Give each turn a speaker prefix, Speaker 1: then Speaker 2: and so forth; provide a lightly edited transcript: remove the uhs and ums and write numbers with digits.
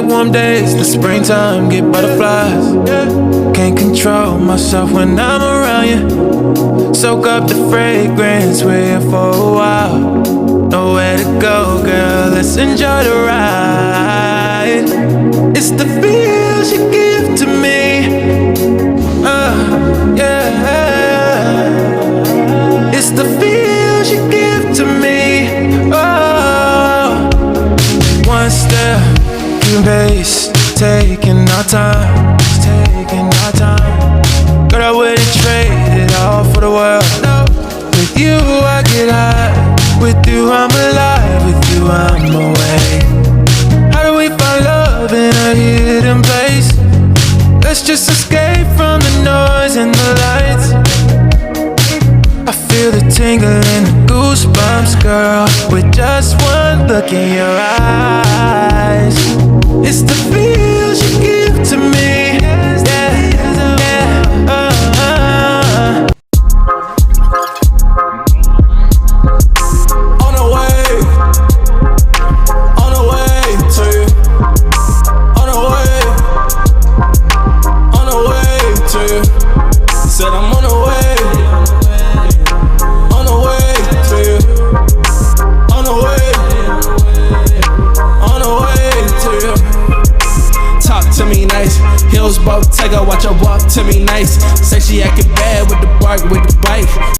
Speaker 1: like warm days, the springtime, get butterflies. Can't control myself when I'm around you. Soak up the fragrance, we're here for a while. Nowhere to go, girl, let's enjoy the ride. It's the feels you give to me, yeah. It's the feels you give to me, oh. One step, two pace, taking our time, taking our time. Girl, I wouldn't trade it all for the world, no. With you I get high, with you I'm alive, with you I'm away. How do we find love in a hidden place? Let's just escape from the noise and the lights. I feel the tingle and the goosebumps, girl, with just one look in your eyes. It's the feels you give to me, yeah, yeah, On the way to you. On the way to you. Said I'm on the way. To me nice, heels both take her, watch her walk to me nice. Say she acting bad with the bark, with the bite.